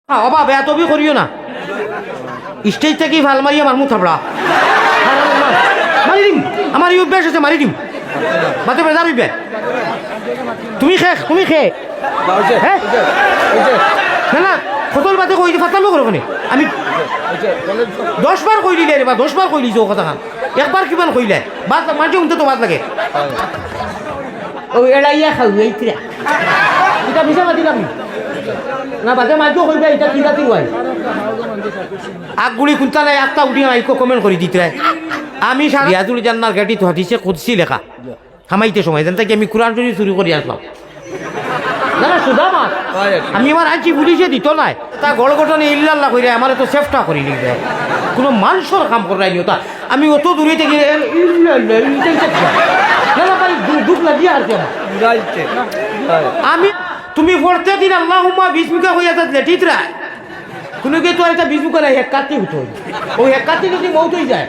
অবা বেয়া তবি করিও না স্টেজ থেকে ভাল মারি আমার মুখ থাপড়া মারি দিম আমার এই অভ্যাস আছে মারি দিম মাতে বেজার হইবে তুমি খে হ্যাঁ না না ফটল বাদে কই ফাটালো করো মানে আমি 10 বার কই দিলে রে বা 10 বার কই দিছো কথা খান একবার কিমান কইলে বাদ মাঝে উনতে তো বাদ লাগে ও এড়াইয়া খাও এইটা এটা বিছা মাতি না বাদে মাঝে কইবে এটা কি জাতি হয় আগগুলি কুনতা নাই একটা উঠি নাই কমেন্ট করে দিতে আমি রিয়াজুল জান্নার গাড়ি তো হাদিসে কুদসি লেখা হামাইতে সময় জানতে কি আমি কোরআন শরীফ চুরি করে আসলাম না না সুদা মাছ আমি আমার আইছি পুলিশে দিত নাই তা গড়গটনে ইল্লাল্লাহ কইরা আমার তো সেফটা করি লিখবে কোনো মানুষের কাম করাই নিও তা আমি অত দূরে থেকে না না ভাই দুঃখ লাগিয়ে আর আমি তুমি পড়তে দিন আল্লাহুম্মা বিসমিকা হইয়া থাকলে ঠিক রায় কোনো কে তো একটা বিসমিকা নাই এক কাতি হতো ওই এক কাতি যদি মৌত হয়ে যায়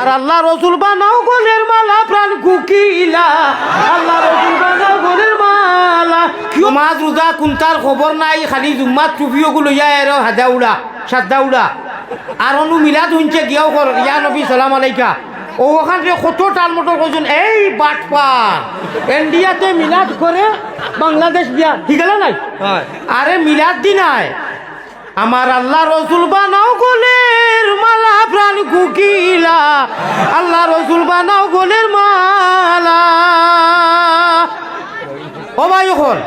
আর আল্লাহ রসুল বানাও গোলের মালা প্রাণ কুকিলা আল্লাহ রসুল বানাও গোলের মালা কিয় মাছ রোজা কুন্তার খবর নাই খালি জুম্মাত টুপিও গুলো যায় আর হাজাউড়া সাদ্দাউড়া আর অনু মিলাদ শুনছে গিয়াও কর ইয়া নবী সালাম আলাইকা ও ওখান থেকে কত টাল মোটর করছেন এই বাটপার ইন্ডিয়াতে মিলাদ করে বাংলাদেশ বিয়া ঠিক আছে নাই আরে মিলাদ দি নাই আমার আল্লাহ রসুল বানাও গোলের মালা প্রাণ কুকিলা আল্লাহ রসুল বানাও গোলের মালা ও ভাই হল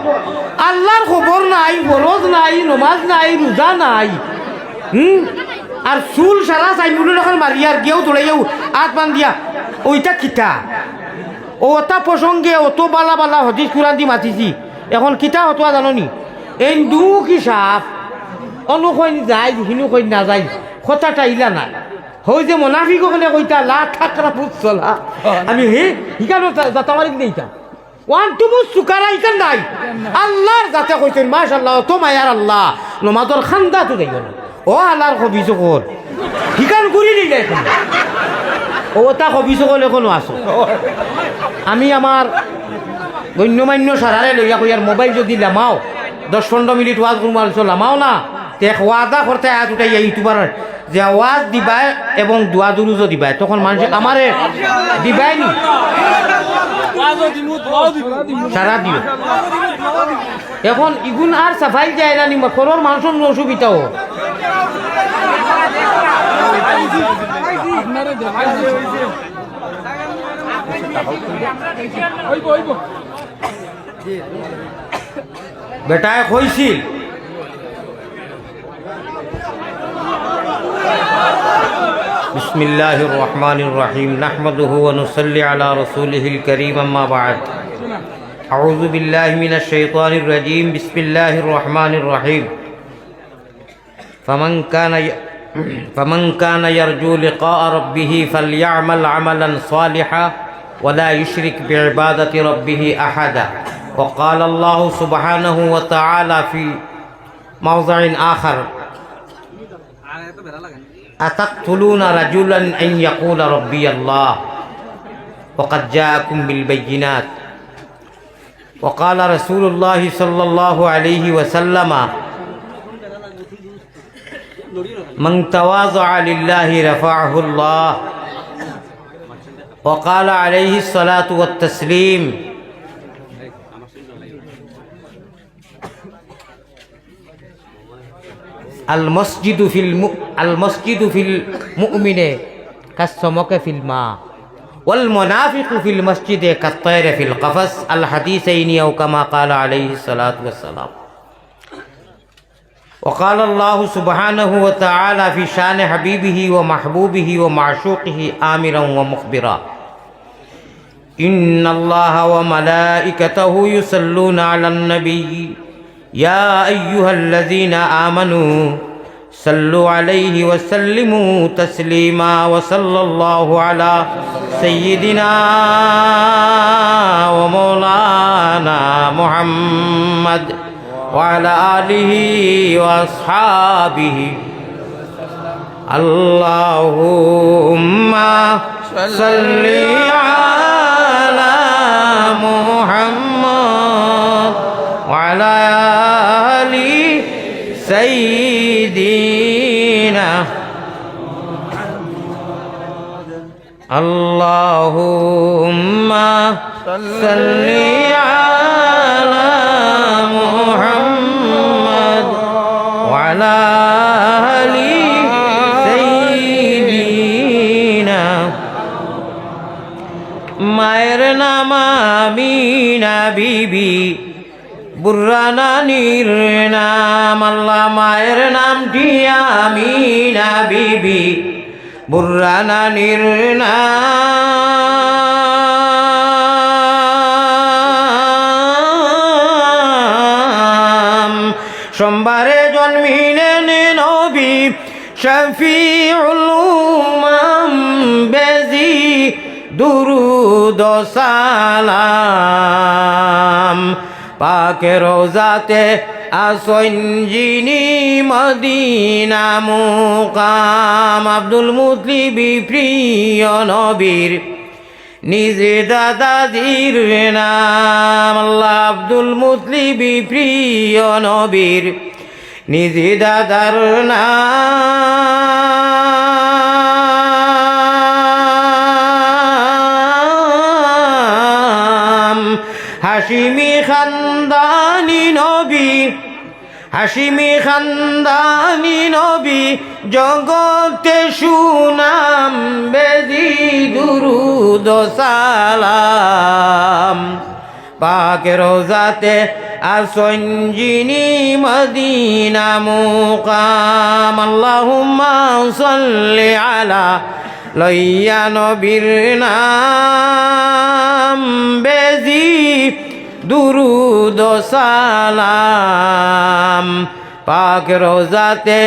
আল্লাহর খবর নাই ফরজ নাই নমাজ নাই রোজা নাই আর চুল সারা চাইমুলের এখন মারিয়ার গিয়েও তোলাইও আট বান দিয়া ওইটা কিতা ওটা প্রসঙ্গে অত বালা বালা হদিস কুরান দি মাতিছি এখন কিতা হতো জাননি এই দু কি সাফ অনুকই যায় হিনু কই না যায় কথাটা ইলা না হই যে মোনাফিক হলে কইতা লা ঠাকরা পুত চলা আমি হে হিকানো যাতা মারি দেইতা ওয়ান টু মুস সুকারা ইকান নাই আল্লাহর যাতে কইতেন মাশাআল্লাহ তো মায়ার আল্লাহ নমাজর খান্দা তো দেইও না ও আল্লাহর কবি সকল হিকান করি নিলে এখন ও তা কবি সকল এখনো আসো আমি আমার গণ্যমান্য সারারে লইয়া কইয়ার মোবাইল যদি লামাও 10-15 মিনিট ওয়াজ করবো লামাও না এক ওয়াদা করতে আয়াত উঠাই ইউটিউবার যে ওয়াজ দিবাই এবং দোয়া দুরুজও দিবাই তখন মানুষ আমারে দিবাই নি সারা দিও এখন ইগুন আর সাফাই যায় না নিমা করোর মানুষের অসুবিধাও বেটায় কইছিল بسم الله الرحمن الرحيم نحمده ونصلي على رسوله الكريم أما بعد أعوذ بالله من الشيطان الرجيم بسم الله الرحمن الرحيم فمن كان يرجو لقاء ربه فليعمل عملا صالحا ولا يشرك بعبادة ربه أحدا وقال الله سبحانه وتعالى في موضع آخر أتقتلون رجلا أن يقول ربي الله وقد جاءكم بالبينات وقال رسول الله صلى الله عليه وسلم من تواضع لله رفعه الله وقال عليه الصلاة والتسليم المسجد في المؤمن كالسمك في الماء والمنافق في المسجد كالطير في القفص الحديثين أو كما قال عليه الصلاة والسلام وقال الله سبحانه وتعالى في شان حبيبه ومحبوبه ومعشوقه آمرا ومخبرا إن الله وملائكته يصلون على النبي يا أيها الذين آمنوا صلوا عليه وسلموا تسليما وصلى الله على سيدنا ومولانا محمد وعلى آله وأصحابه اللهم صل على محمد وعلى آل سيدنا اللهم صل على محمد وعلى آل سيدنا মায়ের নাম আমিনা বিবি বুর্রানানির নাম আল্লাহ মায়ের নামটি আমিনা বিবি বুর্রানানির নাম সোমবারে জন্মিলেন নবী শফিউল উম্মাম বেজি দুরুদ ও সালাম পাকে রোজাতে আসন যিনি মদিনা মুকাম আব্দুল মুতলিবি প্রিয় নবীর নিজে দাদাজির নাম আল্লাহ আব্দুল মুতলিবি প্রিয় নবীর নিজে দাদার নাম হাশিমি খানদানি নবী হাশিমি খানদানি নবী জগতে সুনাম বেজি দুরুদ ও সালাম পাকে রোজাতে আসন যিনি মদিনা মুকাম আল্লাহুম্মা সাল্লি আলা লইয়া নবীর নাম বেজি দুরুদ ও সালাম পাক রোজাতে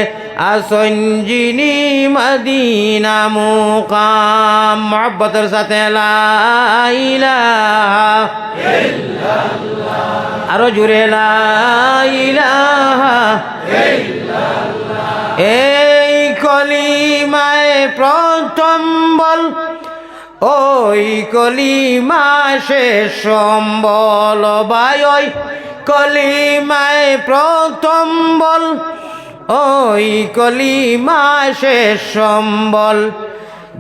আসন যিনি মদিনা মুকাম মুহাব্বতের সাথে লা ইলাহা ইল্লাল্লাহ আরো জুড়ে লা ইলাহা ইল্লাল্লাহ এই কলিমায় প্রথম বল ওই কলিমা শেষ সম্বল ভাই ওই কলিমায় প্রথম বল ওই কলিমা শেষ সম্বল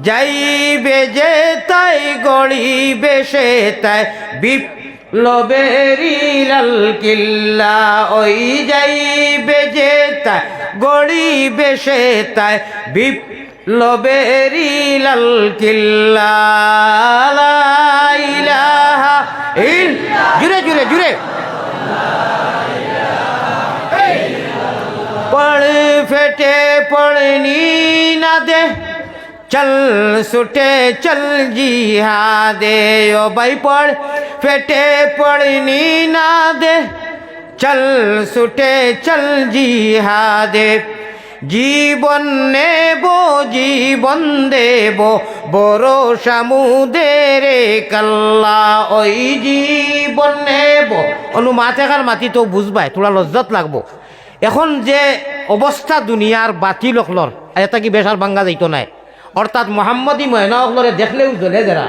যাইবে যে তাই গড়িবে সে তাই বিপ্লবেরি লাল কিল্লা ওই যাইবে যে তাই গড়িবে সে তাই বিপ্লবেরি লাল কিল্লা লা ইলাহা ইল্লাল্লাহ জুড়ে জুড়ে জুড়ে पढ़ फेटे पढ़नी ना दे चल सुटे चल जिहादे ओ भाई पढ़ फेटे पढ़नी ना दे चल सुटे चल जिहादे জীবন নেব জীবন দেব বড় সামুদের কাল্লা ওই জীবন নেব অনু মাথাকার মাটি তো বুঝবাই তোরা লজ্জত লাগবো এখন যে অবস্থা দুনিয়ার বাতি লখলর এটা কি বেশার ভাঙ্গা যাইতো নাই অর্থাৎ মোহাম্মদী ময়না অখলরে দেখলেও জ্বলে যারা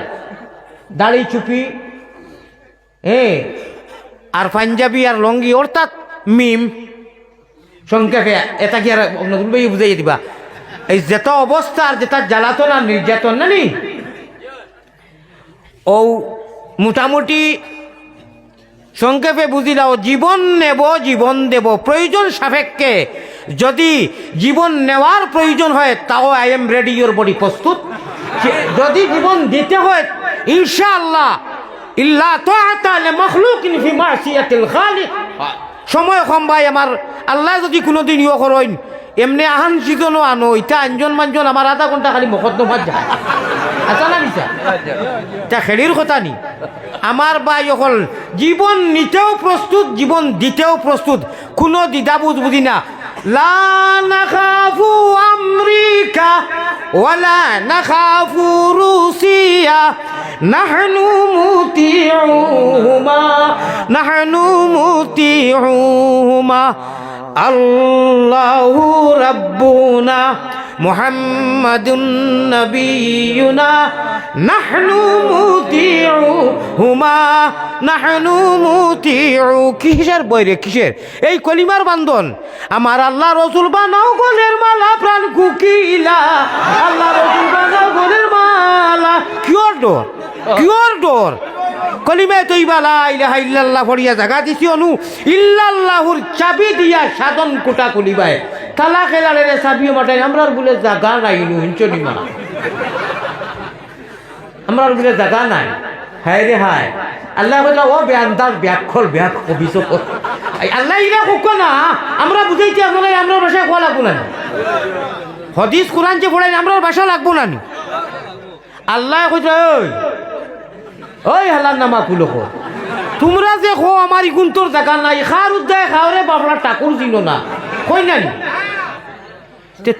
দাড়ি চুপি আর পাঞ্জাবি আর লঙ্গি অর্থাৎ মিম সংক্ষেপে এটা কি আর নতুন বই বুঝাই দিবা এই যেটা অবস্থা আর যেটা জ্বালাতন আর নির্যাতন না নি ও মোটামুটি সংক্ষেপে বুঝিলাও জীবন নেব জীবন দেব প্রয়োজন সাপেক্ষে যদি জীবন নেওয়ার প্রয়োজন হয় তাও I am ready your body প্রস্তুত যদি জীবন দিতে হয় ইনশাআল্লাহ ইল্লা তাআতা লিমাখলুকিন ফি মাসিয়াতিল খালিক সময় কম ভাই আমার আল্লাহ যদি কোনোদিন ইয়ে করেন এমনি আহান সিজনও আনো ইটা আঞ্জন মানজন আমার আধা ঘন্টা খালি মকদ্দমাত যায় আচ্ছা না নিচা তা খেলির কথা নি আমার ভাই অকল জীবন নিতেও প্রস্তুত জীবন দিতেও প্রস্তুত কোনো দ্বিধাবোধ বুঝি না লা নাখাফু আমরিকা ওয়ালা নাখাফু রুসিয়া নাহনু মুতিউহুমা আল্লাহু রাব্বুনা মুহাম্মাদুন নবিয়ুনা নাহনু মুতিউহুমা নাহনু মুতিউ। কিসের বইরে কিসের এই কলিমার বান্ধন? আমার আল্লাহ রসুল বানাও গলের মালা প্রাণ কুকিলা, আল্লাহ রসুল বানাও গলের মালা। কিয়র ডর, কিয়র ডর? কলিমে তৈবা লা ইলাহা ইল্লাল্লাহ ফড়িয়া জাগা দিছি অনু ইল্লাল্লাহুর চাবি দিয়া সাধন কোটা কলিবায় তালা খেলারে চাবি মাটাই আমরার বলে জাগা নাই নু হিঞ্চনি মা, আমরার বলে জাগা নাই। হায় রে হায়, আল্লাহ বলে ও বেআন্দাজ ব্যাখ্যল ব্যাক অভিযোগ আল্লাহ ইরা হোক না, আমরা বুঝাইতে আসলে আমরা ভাষায় খোয়া লাগবো না, হদিস কোরআন যে পড়াই আমরার ভাষা লাগবো না। আল্লাহ কইছে ওই ওই হালার নামা কুলো তোমরা যে খো আমার ইগুন্তর জায়গা নাই, খার উদ্যায় খাওয়ারে বাবলা টাকুর দিল না কই নানি।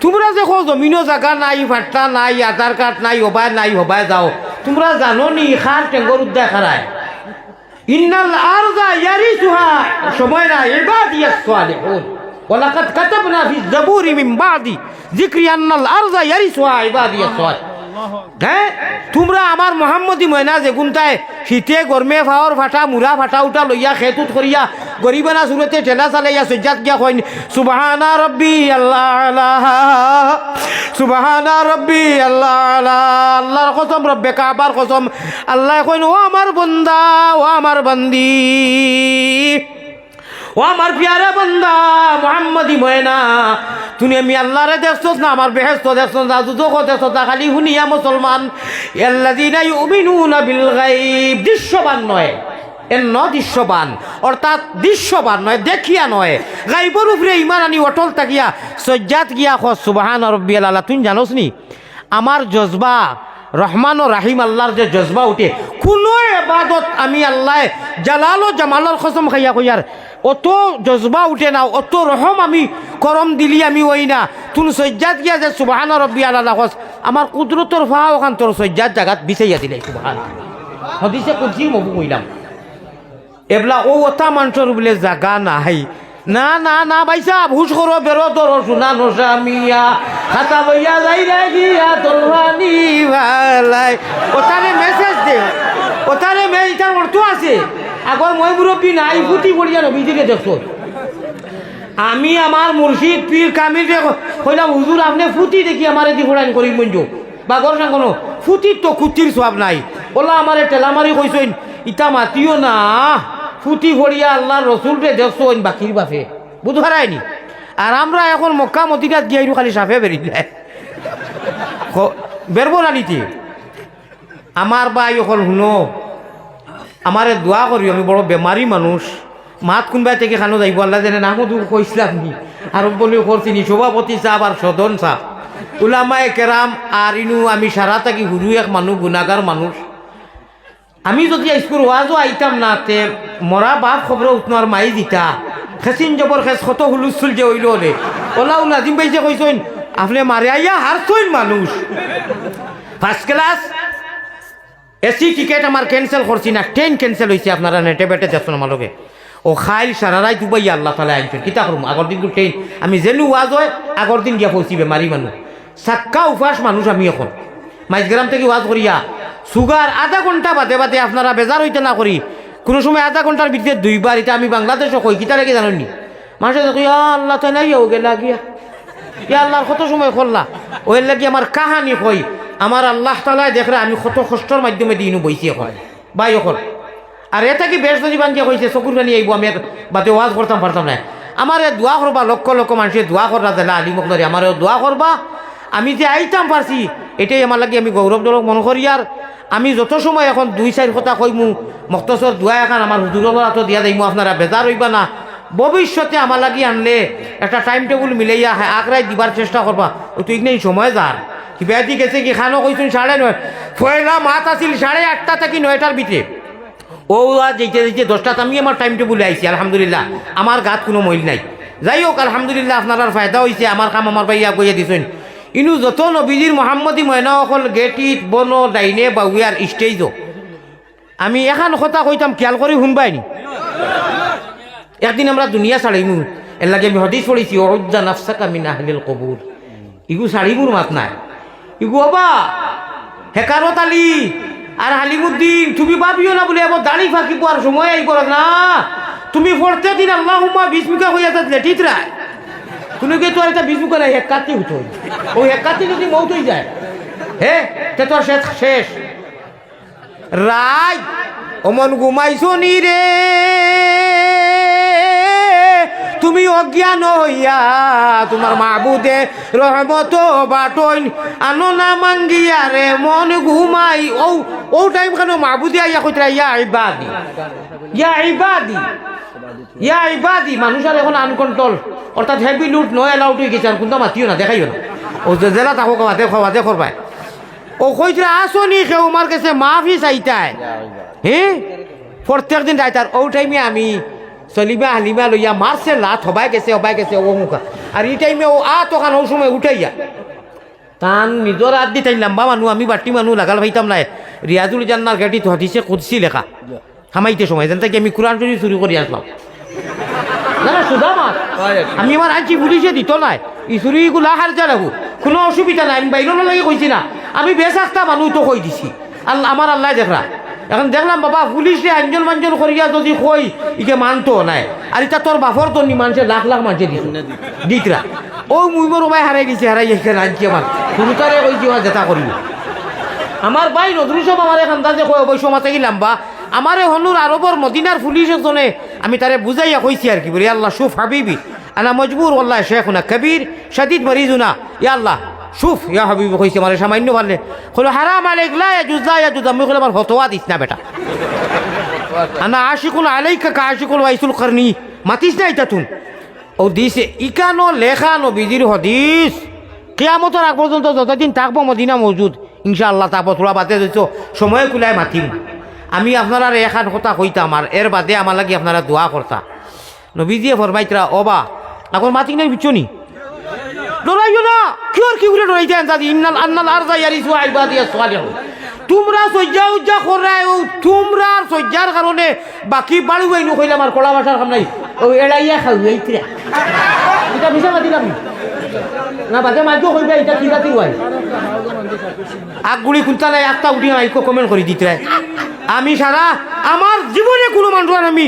তোমরা যে খো জমিনও জায়গা নাই, ফাট্টা নাই, আধার কার্ড নাই, হবায় নাই, হবায় যাও। তোমরা জানো নি খার টেঙ্গর উদ্যায় খারায় ইন্নাল আরজা ইয়ারিসুহা সময় না ইবাদিয়াস সালিহুন ওয়ালাকাদ কাতাবনা ফি যাবুরি মিন বাদি যিকরি আন্নাল আরজা ইয়ারিসুহা ইবাদিয়াস সালিহুন। হ্যাঁ, তোমরা আমার মোহাম্মদী ময়না যে গুনতায় শীতে গরমে ফাওয়ার ফাটা মুরা ফাটা উঠা লইয়া খেতুত করিয়া গরিবানা সুরতে ঠেলা চালাইয়া সজ্জাত গিয়া কইন সুবহানা রব্বি আল্লাহ আলাহ, সুবহানা রব্বি আল্লাহ আলাহ। আল্লাহর কসম, রব্বে কাবার কসম, আল্লাহ কইন ও আমার বন্দা, ও আমার বান্দি, ও আমার প্যারা বান্দা মোহাম্মদী ময়না, তুমি আমি আল্লাহরে দেখছ না, আমার বেহেস্ত দেখছ না, দুজক দেখছ না, খালি শুনিয়া মুসলমান। আল্লাযীনা ইউমিনুনা বিল গায়ব, দৃশ্যবান নয় এন্ন দৃশ্যবান, অর্থাৎ দৃশ্যবান নয়, দেখিয়া নয়, গাইবর উপরে ইমান আনি অটল থাকিয়া সজ্জাত গিয়া খস সুবহানা রব্বিয়াল আলা। তুই জানোস নি আমার জজবা রহমান ও রাহিম আল্লাহর যে জজবা উঠে, কোনো এবাদত আমি আল্লাহ জালাল ও জামালর কসম খাইয়া কইয়ার অত জজবা উঠে না, অত রহম আমি করম দিলি আমি ওই না। তুন সজ্জাত গিয়া যে সুবহানা রব্বিয়াল আলা খস, আমার কুদরতর ফাও ওখান তোর সজ্জাত জাগাত বিছাইয়া দিলে সুবহান। হদিসে কুদসি মবু কইলাম এবলা ও ওটা মানুষের বলে জাগা নাই। না না না ভাইসা ভুষ করো বেরো তোর সোনা নসামিয়া খাতা লইয়া যাই রে গিয়া তোর ভানি ভালাই। ওটারে মেসেজ দে, ওটারে মেসেজটার অর্থ আছে। আগর মই মুরব্বী নাই ফুটি পড়িয়া নবীজিকে দেখছো। আমি আমার মুর্শিদ পীর কামিল কইলাম হুজুর আপনি ফুটি দেখি আমার এদি ফোড়াইন করি মঞ্জু বা গর না কোনো ফুটির তো খুতির সব নাই। ওলা আমার টেলামারি কইসইন ইটা মাতিও না, ফুটি ফড়িয়া আল্লাহ রসুলরে দেখছো বাকির বাপে বুধ হারায়নি। আর আমরা এখন মক্কা মদিনাত গিয়ে খালি সাফে বেরিয়ে বেরবো না নিতে। আমার ভাই এখন শুনো, আমারে দোয়া করি, আমি বড় বেমারি মানুষ, মাত কোনবাই থেকে খানো যাইব আল্লাহ জানে না মধু কইসলাম নি আর বলে করছিনি সভাপতি সাহেব আর সদন সাহেব উলামায়ে কেরাম আর ইনু আমি সারা থাকি হুরু এক মানুষ গুণাগার মানুষ। আমি যদি স্কুল ওয়াজও আইতাম না তে মরা বাপ খবর উঠনার মাই দিতা খেসিন জবর খেস কত হুলুসুল যে হইল রে ওলাও নাজিম ভাই যে কইসইন আপনি মারে আইয়া হারছইন মানুষ। ফার্স্ট ক্লাস এসি টিকেট আমার ক্যান্সেল করছি না, ট্রেন ক্যান্সেল হয়েছে, আপনারা নেটে বেটে দেখছেন আমার লগে। ও খাইল সারারাই দুবাই আল্লাহ তালা আনছেন কিতা করুম। আগর দিন তো ট্রেন আমি যেনু ওয়াজ হয় আগর দিন গিয়া পৌঁছি বেমারি মানুষ, সাক্কা উপাস মানুষ। আমি এখন মাইজগ্রাম থেকে ওয়াজ করিয়া সুগার আধা ঘন্টা বাদে বাদে আপনারা বেজার হইতে না করি, কোনো সময় আধা ঘন্টার ভিতরে দুইবার। এটা আমি বাংলাদেশও কই কিতা লেগে জানেননি, মানুষের দেখো ইয়া আল্লাহ তাই নাই ও গেলা গিয়া ইয়া আল্লাহর কত সময় করলা ওই লাগি আমার কাহানি কই। আমার আল্লাহ তালায় দেখলে আমি কত কষ্টর মাধ্যমে দিনও বইছি এখন বাই এখন। আর এটা কি বেশ যদি বান্ধিয়া কইছে চকুর পানি আইব, আমি বাদে ওয়াজ করতাম পারতাম না। আমার দোয়া করবা, লক্ষ লক্ষ মানুষের দোয়া করা জেলা আলী মকদারি আমার দোয়া করবা। আমি যে আইতাম পারছি এটাই আমার লাগে আমি গৌরবজনক মনে করি। আর আমি যত সময় এখন দুই চার কথা কইমু মক্তসর দোয়া এখন আমার হুজুরের হাতে দিয়া যাইমু, আপনারা বেজার হইবা না। ভবিষ্যতে আমার লাগি আনলে একটা টাইম টেবিল মিলাইয়া আগরাই দিবার চেষ্টা করবা। ওই তুই নেই সময় যার কিবা দি গেছে কি খানো কইছুন 9:30 পয়লা মাত আসিল 8:30 থেকে 9টার ভিতরে। ও যেতে যেতে 10টাত আমি আমার টাইম টেবিলে আইছি। আলহামদুলিল্লাহ আমার গাত কোনো মইল নাই। যাই হোক আলহামদুলিল্লাহ আপনার ফায়দা হয়েছে, আমার কাম আমার ভাইয়া কইয়া দিছেন। ইনু যত নবীজির মোহাম্মদী ময়না অকল গেটিত বন ডাইনে বাউয়ার স্টেজ। আমি এখন কথা কইতাম খেয়াল করে শুনবাইনি। একদিন আমরা দুনিয়া ছাড়িমু এর লাগে আমি হদিস পড়েছি, উদ্দা নাফসাকা মিন আহলিল কবুর, ইগু শাড়িগুর মাত নাই ইগু বাবা হেকারত আলী আর হালিমুদ্দিন তুমি ভাবিও না বলে এবার দাড়ি ফাঁকি পাওয়ার সময় এই করো না তুমি পড়তে দিন আল্লাহুম্মা বিসমিকা হইয়া তা লেটিত রায় তুমি কি তোর এটা বিসমিকা নাই এক কাতি হতো ওই এক কাতি যদি মৌত হয়ে যায় হে তে তোর শেষ রায় অমন ঘুমাইছো নি রে তুমি অজ্ঞান হইয়া তোমার মাহবুদে রহমত বাটইন আনো না মাঙ্গিয়া রে মন ঘুমাই ও টাইম কেন মাহবুদে আইয়া কইতরা ইয়া ইবাদি ইয়া ইবাদি ইয়া ইবাদি মানুষ আর এখন আনকন্ট্রোল অর্থাৎ হেভি লুট নয় অ্যালাউড হয়ে গেছে আর কোনটা মাতিও না দেখাইও না ও জেলা থাকো খাওয়াতে করবাই ও কইতরা আসনি কেউ আমার কাছে মাফি চাইতায় হ্যাঁ প্রত্যেক দিন যাইতার ও টাইমে আমি সলিমা হালিমা লইয়া মারছে লাত হবাই গেছে ও মুখা আর এই টাইমে ও তখন ও সময় উঠাইয়া তান নিজর হাত দি তাই লম্বা মানুষ আমি বাটি মানুষ লাগাল ভাইতাম নাই রিয়াজুল জান্নার গাড়ি তো হাতিছে কুদসি লেখা হামাইতে সময় যেন থেকে আমি কোরআন শরীফ চুরি করে আসলাম না না সুধা মাছ আমি আমার আনছি পুলিশে দিত নাই ই চুরিগুলা হার যা লাগু কোনো অসুবিধা নাই আমি বাইরেও লাগে কইছি না আমি বেশ একটা মানুষ তো কই দিছি আল্লাহ আমার আল্লাহ দেখরা এখন দেখলাম বাবা পুলিশে আঞ্জন মাঞ্জন করিয়া যদি কই ইকে মানতো নাই আর এটা তোর বাপর তো নি মানুষের লাখ মানুষে দিতরা ও মুই মোর ভাই হারাই দিছে হারাই এখানে আনছি আমার শুরুতারে কইছি যেটা করিব আমার ভাই নজরুল সব আমার এখান যে কই অবশ্য মাতে গেলাম বা আমার হনুর আরবর মদিনার পুলিশ জনে আমি তারে বুঝাইয়া কইছি আর কি বলি আল্লাহ শুফ হাবিবি আনা মজবুর আল্লাহ শেখুনা কবির শাদিদ মরিজুনা ইয়া আল্লাহ শুফ ইয়া হাবিবি কইছে আমার সামান্য পারলে হলো হারাম আলাইক লা ইয়াজুজ আমি কইলাম আমার ফতোয়া দিস না বেটা আনা আশিকুন আলাইকা কা আশিকুল ওয়াইসুল করনি মাতিস না এটা তুন ও দিছে ইকানো লেখা নবীজির হদিস কিয়ামতের আগ পর্যন্ত যতদিন থাকবো মদিনা মজুদ ইনশাআল্লাহ তারপর তোরা বাদে দিচ্ছ সময় কুলাই মাতিম আমি আপনারা এখান কথা কইতাম আর এর বাদে আমার লাগে আপনারা দোয়া করতা নবীজিয়ে ফরমাইতরা ওবা এখন মাতিক নাই বিচনি ডরাইও না কি বলে ডরাইতে আনসাদি ইন্নাল আন্নাল আরজা ইয়ারিসু ইবাদিয়াস সালিহুন তোমরা সজ্জা উজ্জা করাই ও তোমরা সজ্জার কারণে বাকি বাড়ি হইনু কইলাম আর কলা ভাষার কাম নাই ও এড়াইয়া খাও এইতরা এটা বিশা মাতিলাম না বাদে মাইকো কইবা এটা কি রাতি হয় আগগুলি কুনতালে একটা উঠি আইকো কমেন্ট করে দিতে আমি সারা আমার জীবনে কোনো মানুষ আমি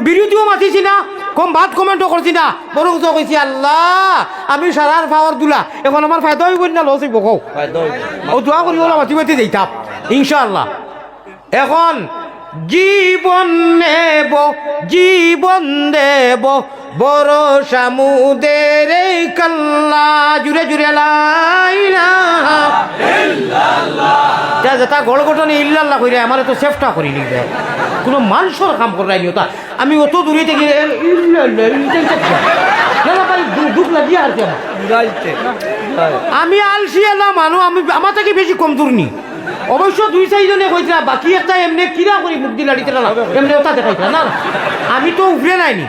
বিরোধীও মাতিছি না কম ভাত কমেন্টও করছি না বরং তো কইছি আল্লাহ আমি সারার পাওয়ার দুলা এখন আমার ফায়দা হইব না লস হইব কও ও দোয়া করি ওলা মাতি মাতি যাইতাম ইনশাআল্লাহ এখন জীবন দেব বড় সামুদের কাল্লা জুড়ে লাইলা যেটা গড় ঘটনে ইল্লাল্লাহ কইরা আমার তো চেষ্টা করি লিখবে কোনো মানুষের কাম করাই নি ওটা আমি অত দূরে থেকে দুঃখ লাগিয়ে আর আমি আলসি এলাম মানুষ আমি আমার থেকে বেশি কমজোর নি অবশ্য 2-4 জনে কইছিলা বাকি একটা এমনি কিরা করি মুখ দিলা দিতে না এমনি ওটা দেখাইছিলা না আমি তো উঠে নাইনি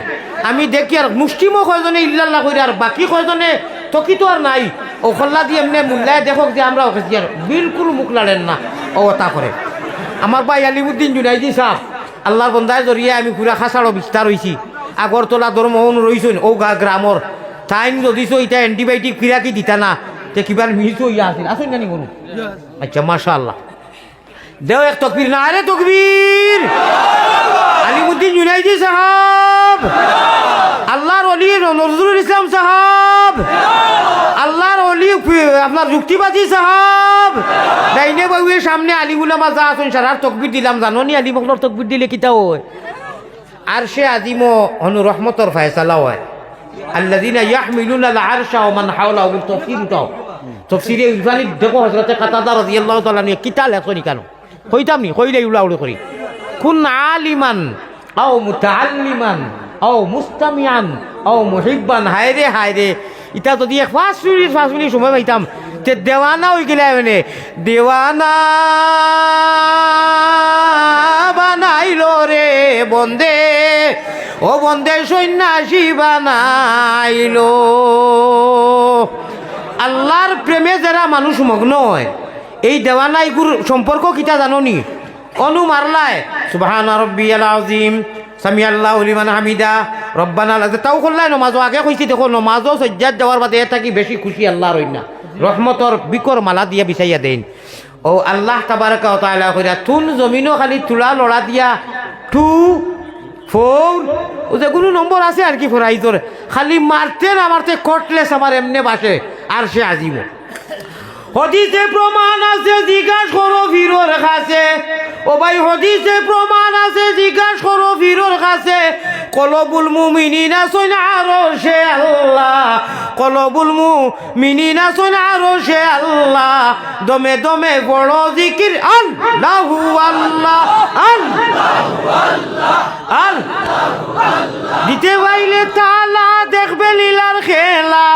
আমি দেখি আর মুষ্টিমো কয়জনে ইল্লাল্লাহ কইরা আর বাকি কয়জনে তকি তো আর নাই ও খল্লা দিয়ে এমনি মুল্লায় দেখো যে আমরা ওকে আর বিলকুল মুখ লাড়েন না ও তা করে আমার ভাই আলিমুদ্দিন জুনাইদি সাহেব আল্লাহর বন্দায় জরিয়ে আমি পুরা খাসাড়ো বিস্তার হয়েছি আগরতলা ধর্মহন রইছেন ও গ্রামর টাইম যদিছ এটা এন্টিবায়োটিক ফিরা কি দিতা না তে কিবার মিহিত হইয়া আসেন আসেন জানি কোনো আচ্ছা মাশাআল্লাহ দেও এক তকবীর না আরে তকবীর আলিমুদ্দিন জুনাইদি সাহেব আল্লাহর ওলি নজরুল ইসলাম সাহেব আল্লাহর ওলি আপনার যুক্তিবাদী সাহেব ডাইনে বাবুয়ের সামনে আলিমুল মাজা আসুন সারার তকবীর দিলাম জানো নি আলিমুল্লাহর তকবীর দিলে কিতা হয় আর সে আজিমো হনু রহমতর ফয়সালা হয় আল্লাযিনা ইয়াহমিলুনা আল আরশা ওয়া মান হাওলাহু তাফসীরে ইফানি দেখো হযরত কাতাদা রাদিয়াল্লাহু তাআলা নিয়ে কিতা লেখনি কেন কইতাম নি কইলে উলাউড়ি করি কুন আলিমান আও মুতাআল্লিমান আও মুস্তামিআন আও মুহিব্বান হায়রে ইটা যদি এক 5 মিনিট সময় পাইতাম তে দেওয়ানা হয়ে গেলে মানে দেওয়ানা বানাইলো রে বন্দে ও বন্দে সন্ন্যাসী বানাইলো আল্লাহর প্রেমে যারা মানুষ মগ্ন হয় এই দেওয়ানা এগুর সম্পর্ক কিতা জানো নি অনু মারলায় সুবহান রাব্বিয়াল আযীম সামি আল্লাহু লিমান হামিদা রব্বানা তাও করলাই নমাজও আগে কইছি দেখো নমাজও সজ্জাত যাওয়ার বাদে থাকি বেশি খুশি আল্লাহর হইনা রহমতর বিকর মালা দিয়া বিছাইয়া দেন ও আল্লাহ তাবারাকা ওয়া তাআলা কইরা তুন জমিনও খালি তুলা লড়া দিয়া 2 4 ও যে কোনো নম্বর আছে আর কি ফরাইজর খালি মারতে না মারতে কটলেস আমার এমনে বাসে আর সে আজিব হদিসে প্রমাণ আছে জিজ্ঞাসা করো ফিরোর কাছে ও ভাই হদিসে প্রমাণ আছে জিজ্ঞাসা করো ফিরোর কাছে কলবুল মুমিনিনা সুনা আরশে আল্লাহ কলবুল মুমিনিনা সুনা আরশে আল্লাহ দমে দমে বড় জিকির আল্লাহু আল্লাহ আল্লাহু আল্লাহ আল্লাহ দিতে পাইলে তালা দেখবে লীলার খেলা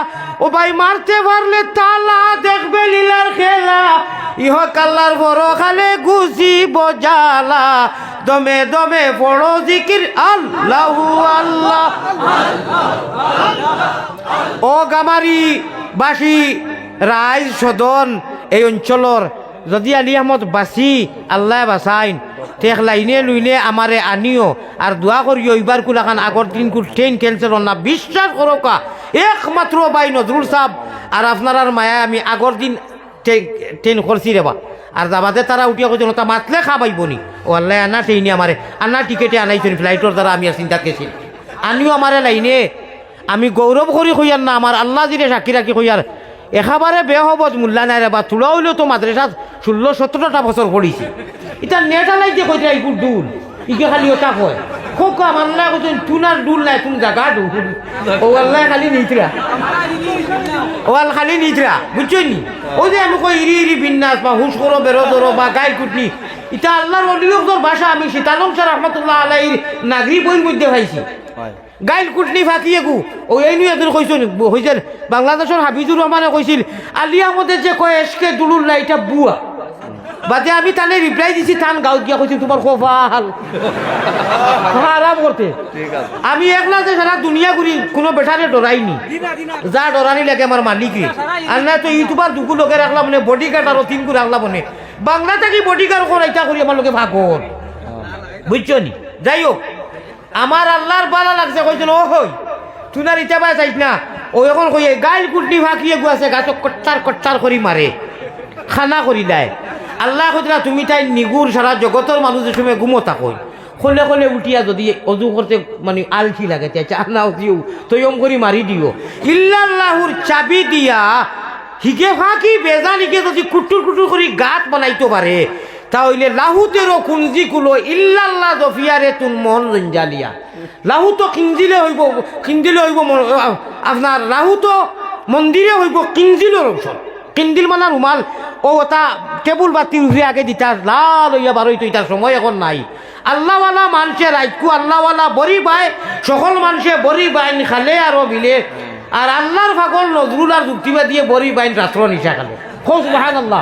ও ভাই মারতে পারলে তালা দেখবে লীলার খেলা ইহ কাল্লার বড় খালে গুছি বজালা দমে দমে বড় জিকির আল্লাহু আল্লাহ ও গামারি বাসী রাইজ সদন এই অঞ্চলর যদি আলী আহমদ বাসি আল্লাহ বাসাইন ঠেক লাইনে লইলে আমারে আনিও আর দোয়া করিও এইবার কুলাখান আগর দিন ট্রেন ক্যান্সেল না বিশ্বাস করো কা একমাত্র বাই নজরুল সাহ আর আপনার মায়া আমি আগর দিন ট্রেন করছি রেবা আর যাবাতে তারা উঠিয়া কইছিল তা মাতলে খাবাইব নি ও আল্লাহ আনা ট্রেনে আমারে আনা টিকেটে আনাইছেন ফ্লাইটর দ্বারা আমি আর চিন্তা গেছি আনিও আমারে লাইনে আমি গৌরব করি কইয়ার না আমার আল্লাহ জিরে সাক্ষী রাখি কইয়ার একেবারে বেহবত মূল্যা নাই রেবা তুলা হইলেও তো মাদ্রাসা 16-17টা বছর পড়িছি এটা নেটা লাই যে কইতে এইগুর দুল ইকে খালি ওটা কয় খুব কম আল্লাহ কইছেন তুনার দুল নাই তুমি জাগা দুল ও আল্লাহ খালি নিতরা ও আল খালি নিতরা বুঝছেন নি ওই যে আমি কই ইরি ইরি বিন্যাস বা হুশ করো বেরো ধরো বা গাই কুটনি এটা আল্লাহর অলিয়কর ভাষা আমি সীতালং স্যার রহমতুল্লাহ আলাইহির নাগরি বইয়ের মধ্যে পাইছি গাইল কুটনি ফাঁকিয়ে গু ও এই নিয়ে এদের কইছেন হয়েছেন বাংলাদেশের হাফিজুর রহমানে কইছিল আলী আহমদের যে কয় এসকে দুলুর না এটা বুয়া বাদে আমি তানে রিপ্লাই দিছি তান গাঁও গিয়া কইছি তোমার কপাল আরাম করতে আমি একলা যে সারা দুনিয়া ঘুরি কোনো বেটারে ডরাইনি যা ডরানি লাগে আমার মালিকই আর না তো ইউটিউবার দুকু লোকে রাখলাম মানে বডি গার্ড আরো 3 করে রাখলাম মানে বাংলা থেকে বডি গার্ড করাইটা করি আমার লোকে ভাগর বুঝছো নি যাই হোক আমার আল্লাহর ভালো লাগছে কইছেন ও হই তুনার ইটা পাই চাইছ না ও এখন কই গাইল কুটনি ফাঁকিয়ে গুয়াছে গাছক কট্টার কট্টার করি মারে খানা করি দেয় আল্লাহ কইরা তুমি তাই নিগুর সারা জগতের মানুষের সময় ঘুমোতা কই খোলে খোলে উঠিয়া যদি অজু করতে মানে আলসি লাগে চা নাও দিও তৈম করি মারি দিও ইল্লাল্লাহুর চাবি দিয়া হিকে ফাঁকি বেজানিকে যদি কুটুর কুটুর করি গাত বানাইতে পারে তাহলে লাহুতেরও কুঞ্জি কুলো ইল্লাল্লাহ জফিয়ারে তুন মন রঞ্জালিয়া লাহু তো কিঞ্জিলে হইব আপনার লাহু তো মন্দিরে হইব কিঞ্জিলের অংশ কিন্দিল মানা রুমাল ও তা টেবুল বা তিউজি আগে দিতা লাল হইয়া বারোই তো ইতার সময় এখন নাই আল্লাহওয়ালা মানুষে রাইকু আল্লাহওয়ালা বড়ি বাই সকল মানুষে বড়ি বাইন খালে আরো বিলে আর আল্লাহর ফাগল নজরুল আর যুক্তিবা দিয়ে বড়ি বাইন রাত্র নিশা খালে খোঁজ বাহান আল্লাহ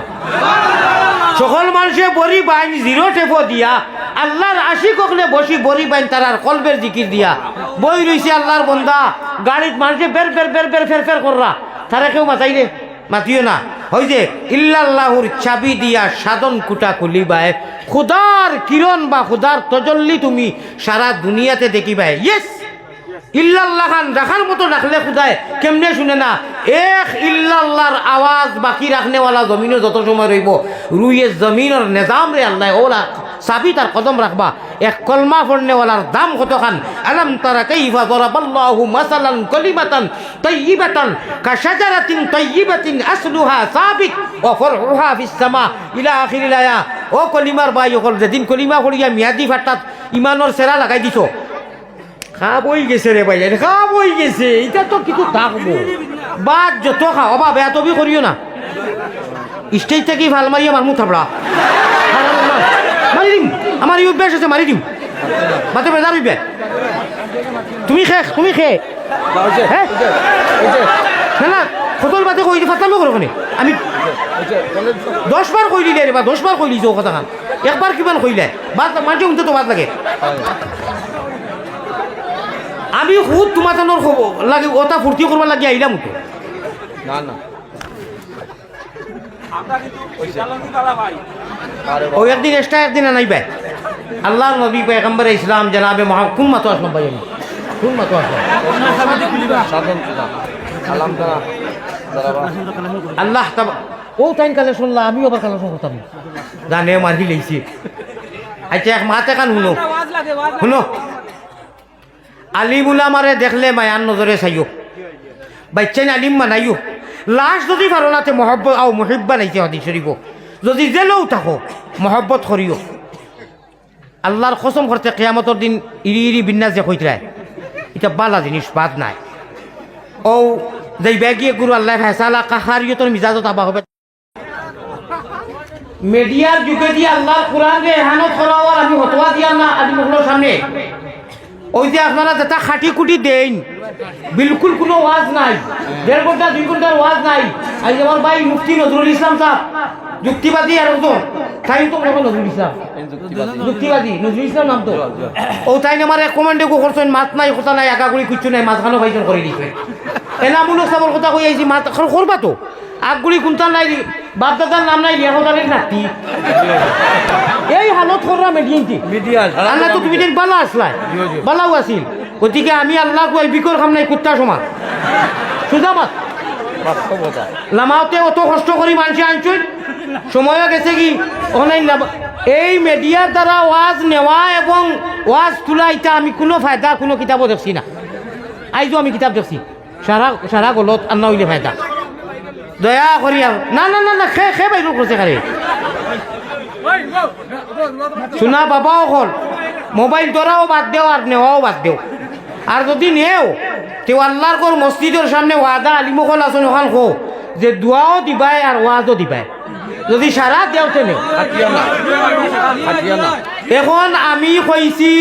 সকল মানুষে বড়ি বাইন 0 টেপো দিয়া আল্লাহর আশিক হকলে বসি বড়ি বাইন তারার কলবের জিকির দিয়া বই রইছে আল্লাহর বন্দা গাড়িত মানুষে বের বের বের বের ফের ফের কররা তারা কেউ মাতাইলে মাতিও না ওই যে ইল্লাল্লাহুর চাবি দিয়া সাধন কুটা খুলিবায় খুদার কিরণ বা খুদার তজল্লি তুমি সারা দুনিয়াতে দেখিবাই ইয়েস ইল্লাল্লাহ খান রাখার মতো রাখলে খুদায় কেমনে শুনে না এক ইল্লাল্লাহর আওয়াজ বাকি রাখনেওয়ালা জমিনও যত সময় রইব রুইয়ে জমিনের নিজাম রে আল্লাহ ওলা চাবি তার কদম রাখবা এক কলমা পড়নেওয়ালার দাম কত খান আলাম তারা কাইফা দরাবাল্লাহু মাসালান কালিমাতান তাইয়িবাতান কাশাজারাতিন তাইয়িবাতিন আসলুহা সাবিত ওয়া ফারউহা ফিস সামা ইলা আখিরিল আয়া ও কলিমার বাই হল যেদিন কলিমা পড়িয়া মিয়াদি ফাটাত ইমানের সেরা লাগাই দিছো খাবই গেছে রে ভাই খাবই গেছে এটা তো কিছু থাকবো বাদ যত খাও বা বেয়া তবি করিও না স্টেজ থেকে ভাল মারিয়া মারমু থাপড়া মারি দিম আমার ইউ বেশ আছে মারি দিম মাতে বেজার হইবে তুমি খে হ্যাঁ না ফটোর বাদে কই ফাতামো করো কোনে আমি 10 বার কই দিলে রে বা 10 বার কই লিছো কথা খান একবার কিমান কইলে বাদ মাঝে উনতে তো বাদ লাগে আমি খুদ তোমার লাগে ওটা ফুর্তি করবার লাগে আইলাম তো না না ও একদিন এক্সট্রা একদিন আনাইবে আল্লাহর নবী পয়গম্বর ইসলাম জনাবে মুহাম্মদ কোন মাতো আসলাম ভাই আমি কোন মাতো আসলাম আল্লাহ ও টাইম কালে শুনলা আমিও আবার কালে শুনতাম জানে মারি লইছি আচ্ছা এক মাতে কান শুনো শুনো আলিম উলামারে দেখলে মায়ান নজরে চাইও বাচ্চাই আলিম মানাইও লাশ যদি পারো নাতে মহব্বত আও মুহিব্বা নাইছে হাদিস শরীফ যদি জেলেও থাকো মহব্বত করিও আল্লাহর কসম করতে কিয়ামতের দিন ইরি ইরি বিন্যাস যে কইতরায় এটা বালা জিনিস বাদ নাই ও যেই ব্যাগিয়ে গুরু আল্লাহ ফেসালা কাহারিয়তর মিজাজত আবা হবে মিডিয়ার যুগে দিয়ে আল্লাহর কোরআনকে এহানত করা হওয়ার আমি হতোয়া দিয়া না আদি মুখলোর সামনে ওই যে আপনারা যেটা খাটি কুটি দেন বিলকুল কোনো ওয়াজ নাই 1.5 ঘন্টা 2 ঘন্টার ওয়াজ নাই আজ আমার ভাই মুফতি নজরুল ইসলাম সাহেব যুক্তিবাদী আর একজন তাই তো মনে নজরুল ইসলাম যুক্তিবাদী নজরুল ইসলাম নাম তো ও তাই আমার কমান্ডে গো করছেন মাছ নাই কথা নাই একাগুড়ি কিচ্ছু নাই মাঝখানো ভাইজন করে দিছে এনামুল সাহেবের কথা কই আইছি মাছ করবা তো আগগুড়ি কোনটা নাই বাপদাদার নাম নাই লিয়া হোদারের নাতি এই হালত কররা মিডিয়া আল্লাহ তো তুমি দিন বালা আসলাই বালাও আছিল গতিকে আমি আল্লাহ কই বিকর খাম নাই কুত্তা সমান সুজামাত লামাওতে অত কষ্ট করি মানুষ আনছুন সময় গেছে কি অনলাইন এই মিডিয়ার দ্বারা ওয়াজ নেওয়া এবং ওয়াজ তোলা এটা আমি কোনো ফায়দা কোনো কিতাবও দেখছি না আইজও আমি কিতাব দেখছি সারা সারা গলত আর না হইলে ফায়দা দয়া করি না না না না খে বাইর করছে খারে শোনা বাবাও হল মোবাইল ধরাও বাদ দেও আর নেওয়াও বাদ দেও আর যদি নেও তেও আল্লাহর কর মসজিদের সামনে ওয়াদা আলিমকল আসন ওখান খো যে দোয়াও দিবাই আর ওয়াজও দিবাই যদি সারা দেওতে নেও এখন আমি কইছি